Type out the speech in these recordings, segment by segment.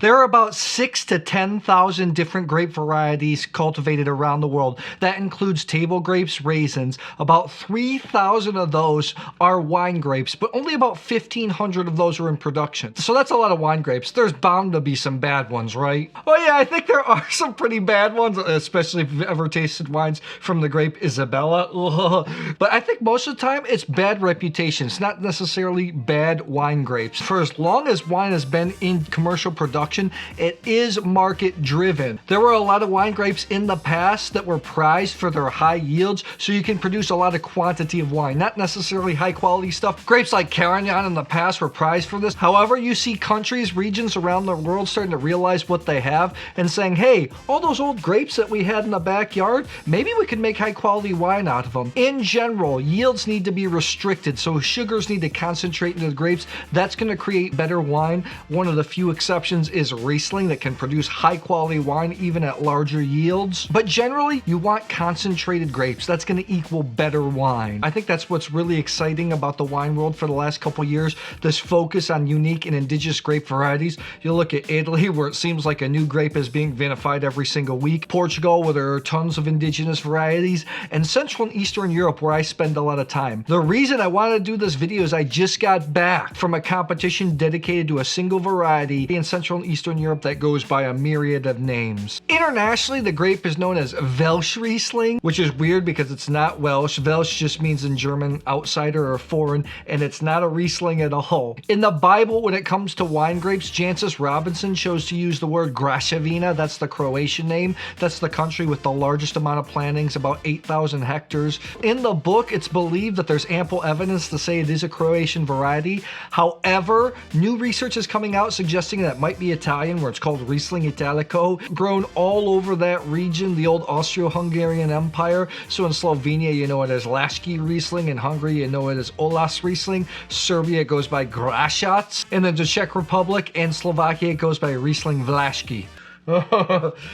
There are about 6,000 to 10,000 different grape varieties cultivated around the world. That includes table grapes, raisins. About 3,000 of those are wine grapes, but only about 1,500 of those are in production. So that's a lot of wine grapes. There's bound to be some bad ones, right? Oh yeah, I think there are some pretty bad ones, especially if you've ever tasted wines from the grape Isabella. But I think most of the time it's bad reputation. It's not necessarily bad wine grapes. For as long as wine has been in commercial production, it is market driven. There were a lot of wine grapes in the past that were prized for their high yields, so you can produce a lot of quantity of wine, not necessarily high quality stuff. Grapes like Carignan in the past were prized for this. However, you see countries, regions around the world starting to realize what they have and saying, hey, all those old grapes that we had in the backyard, maybe we could make high quality wine out of them. In general, yields need to be restricted, so sugars need to concentrate into the grapes. That's going to create better wine. One of the few exceptions is Riesling that can produce high quality wine even at larger yields. But generally, you want concentrated grapes. That's going to equal better wine. I think that's what's really exciting about the wine world for the last couple years, this focus on unique and indigenous grape varieties. You look at Italy, where it seems like a new grape is being vinified every single week. Portugal, where there are tons of indigenous varieties. And Central and Eastern Europe, where I spend a lot of time. The reason I wanted to do this video is I just got back from a competition dedicated to a single variety in Central and Eastern Europe that goes by a myriad of names. Internationally, the grape is known as Welsh Riesling, which is weird because it's not Welsh. Welsh just means in German outsider or foreign, and it's not a Riesling at all. In the Bible, when it comes to wine grapes, Jancis Robinson chose to use the word Graševina. That's the Croatian name. That's the country with the largest amount of plantings, about 8,000 hectares. In the book, it's believed that there's ample evidence to say it is a Croatian variety. However, new research is coming out suggesting that it might be Italian, where it's called Riesling Italico, grown all over that region, the old Austro-Hungarian Empire. So in Slovenia, you know it as Laški Riesling. In Hungary, you know it as Olas Riesling. Serbia, it goes by Grašac. And then the Czech Republic and Slovakia, it goes by Riesling Vlaški.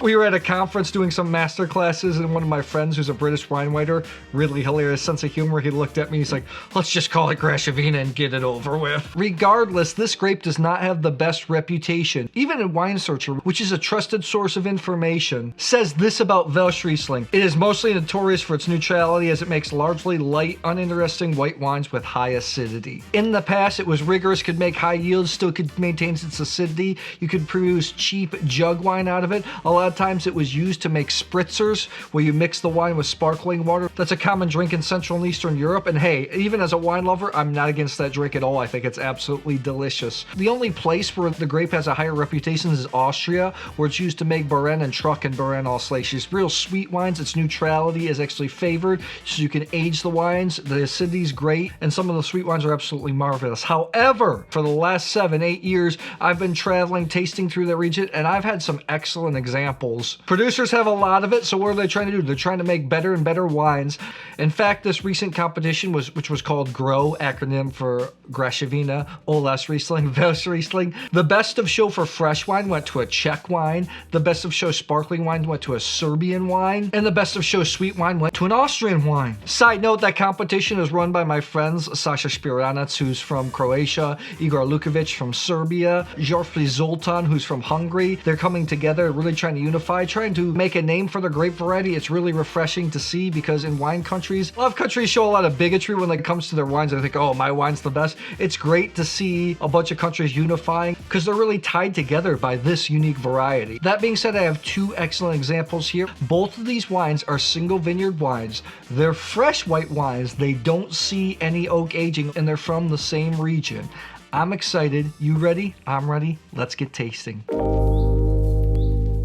We were at a conference doing some master classes, and one of my friends who's a British wine writer, really hilarious sense of humor, he looked at me, he's like, let's just call it Graševina and get it over with. Regardless, this grape does not have the best reputation. Even in Wine Searcher, which is a trusted source of information, says this about Welsh Riesling. It is mostly notorious for its neutrality, as it makes largely light, uninteresting white wines with high acidity. In the past, it was rigorous, could make high yields, still could maintain its acidity. You could produce cheap jug wine out of it. A lot of times it was used to make spritzers, where you mix the wine with sparkling water. That's a common drink in Central and Eastern Europe, and hey, even as a wine lover, I'm not against that drink at all. I think it's absolutely delicious. The only place where the grape has a higher reputation is Austria, where it's used to make Boren and Truck and Boren Auslese. These real sweet wines, its neutrality is actually favored, so you can age the wines. The acidity is great, and some of the sweet wines are absolutely marvelous. However, for the last 7-8 years, I've been traveling, tasting through the region, and I've had some excellent examples. Producers have a lot of it, so what are they trying to do? They're trying to make better and better wines. In fact, this recent competition, which was called GROW, acronym for Graševina, Olas Riesling, Welsh Riesling. The best of show for fresh wine went to a Czech wine. The best of show sparkling wine went to a Serbian wine. And the best of show sweet wine went to an Austrian wine. Side note, that competition is run by my friends Sasha Spiranac, who's from Croatia, Igor Lukovic from Serbia, Zsofli Zoltan, who's from Hungary. They're coming together, really trying to unify, trying to make a name for the grape variety. It's really refreshing to see, because in wine countries, a lot of countries show a lot of bigotry when it comes to their wines. They think, oh, my wine's the best. It's great to see a bunch of countries unifying, because they're really tied together by this unique variety. That being said, I have two excellent examples here. Both of these wines are single vineyard wines. They're fresh white wines. They don't see any oak aging, and they're from the same region. I'm excited. You ready? I'm ready. Let's get tasting.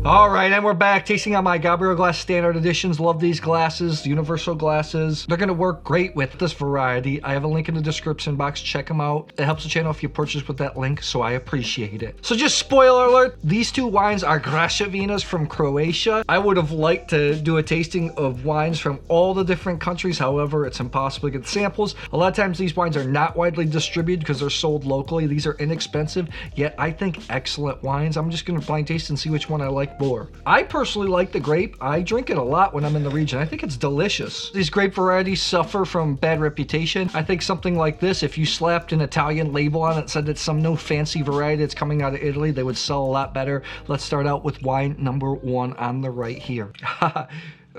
All right, and we're back tasting on my Gabriel Glas Standart editions. Love these glasses, universal glasses. They're gonna work great with this variety. I have a link in the description box. Check them out. It helps the channel if you purchase with that link, so I appreciate it. So just spoiler alert, these two wines are Graševinas from Croatia. I would have liked to do a tasting of wines from all the different countries. However, it's impossible to get samples. A lot of times these wines are not widely distributed because they're sold locally. These are inexpensive, yet I think excellent wines. I'm just gonna blind taste and see which one I like like more. I personally like the grape. I drink it a lot when I'm in the region. I think it's delicious. These grape varieties suffer from bad reputation. I think something like this, if you slapped an Italian label on it, said it's some no fancy variety that's coming out of Italy, they would sell a lot better. Let's start out with wine number 1 on the right here.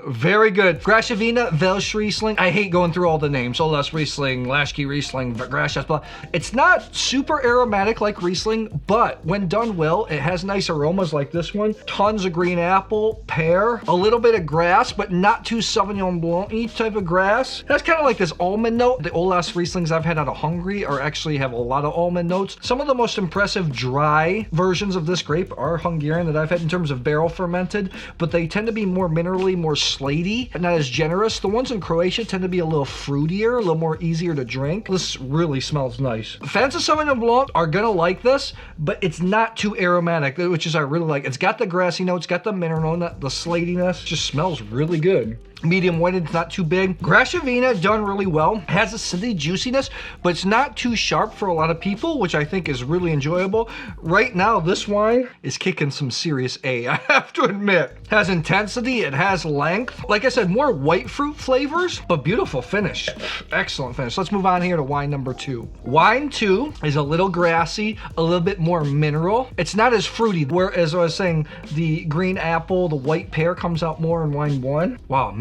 Very good. Graševina, Welsh Riesling. I hate going through all the names. Olas Riesling, Lashki Riesling, Graševina, blah. It's not super aromatic like Riesling, but when done well, it has nice aromas like this one. Tons of green apple, pear, a little bit of grass, but not too Sauvignon Blanc-y type of grass. That's kind of like this almond note. The Olas Rieslings I've had out of Hungary are actually have a lot of almond notes. Some of the most impressive dry versions of this grape are Hungarian that I've had in terms of barrel fermented, but they tend to be more minerally, more slaty, not as generous. The ones in Croatia tend to be a little fruitier, a little more easier to drink. This really smells nice. Fans of Sauvignon Blanc are gonna like this, but it's not too aromatic, which is I really like. It's got the grassy notes, got the mineral note, the slatiness. Just smells really good. Medium weighted, it's not too big. Graševina done really well. Has acidity, juiciness, but it's not too sharp for a lot of people, which I think is really enjoyable. Right now, this wine is kicking some serious A, I have to admit. It has intensity, it has length. Like I said, more white fruit flavors, but beautiful finish. Excellent finish. Let's move on here to wine number 2. Wine 2 is a little grassy, a little bit more mineral. It's not as fruity, whereas I was saying, the green apple, the white pear comes out more in wine 1. Wow,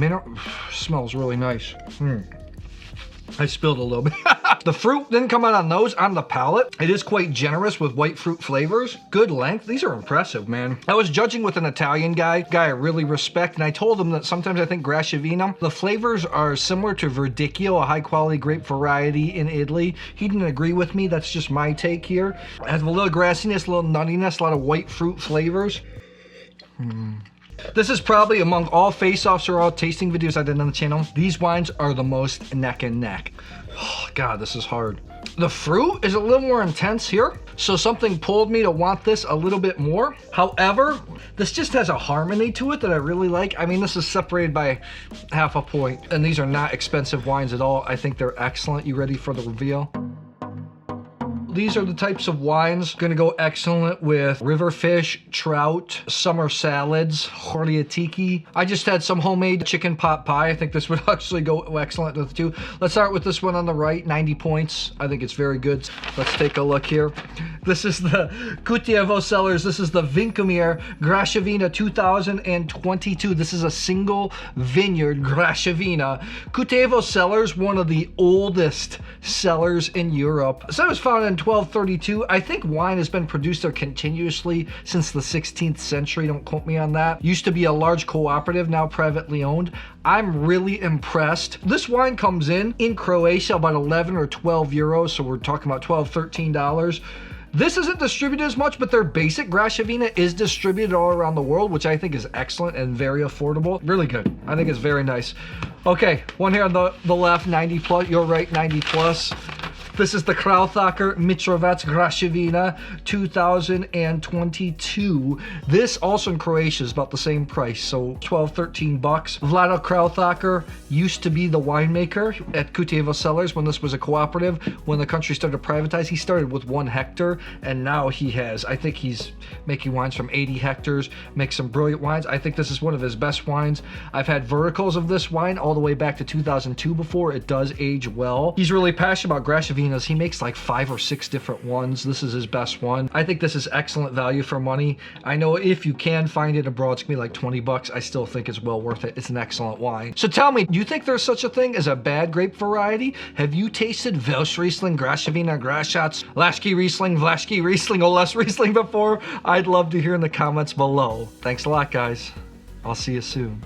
smells really nice. I spilled a little bit. The fruit didn't come out on those. On the palate, it is quite generous with white fruit flavors. Good length. These are impressive, man. I was judging with an Italian guy I really respect, and I told him that sometimes I think Graševina, the flavors are similar to Verdicchio, a high quality grape variety in Italy. He didn't agree with me. That's just my take here. It has a little grassiness, a little nuttiness, a lot of white fruit flavors. This is probably among all face-offs or all tasting videos I did on the channel, these wines are the most neck and neck. Oh, God, this is hard. The fruit is a little more intense here, so something pulled me to want this a little bit more. However, this just has a harmony to it that I really like. I mean, this is separated by half a point, and these are not expensive wines at all. I think they're excellent. You ready for the reveal? These are the types of wines gonna go excellent with river fish, trout, summer salads, horiatiki. I just had some homemade chicken pot pie. I think this would actually go excellent with the two. Let's start with this one on the right, 90 points. I think it's very good. Let's take a look here. This is the Kutjevo Cellars. This is the Vinkomir Graševina 2022. This is a single vineyard Graševina. Kutjevo Cellars, one of the oldest cellars in Europe. So it was founded in 1232. I think wine has been produced there continuously since the 16th century. Don't quote me on that. Used to be a large cooperative, now privately owned. I'm really impressed. This wine comes in Croatia about 11 or 12 euros. So we're talking about $12, $13. This isn't distributed as much, but their basic Graševina is distributed all around the world, which I think is excellent and very affordable. Really good. I think it's very nice. Okay, one here on the left, 90 plus. You're right, 90 plus. This is the Krauthaker Mitrovac Graševina 2022. This also in Croatia is about the same price, so 12, 13 bucks. Vlado Krauthaker used to be the winemaker at Kutjevo Cellars when this was a cooperative. When the country started to privatize, he started with 1 hectare, and now he has, I think he's making wines from 80 hectares, makes some brilliant wines. I think this is one of his best wines. I've had verticals of this wine all the way back to 2002 before. It does age well. He's really passionate about Graševina. He makes like 5 or 6 different ones. This is his best one. I think this is excellent value for money. I know if you can find it abroad, it's gonna be like 20 bucks. I still think it's well worth it. It's an excellent wine. So tell me, do you think there's such a thing as a bad grape variety? Have you tasted Welsh Riesling, Graševina, Grašac, Lashki Riesling, Vlaški Riesling, Olas Riesling before? I'd love to hear in the comments below. Thanks a lot, guys. I'll see you soon.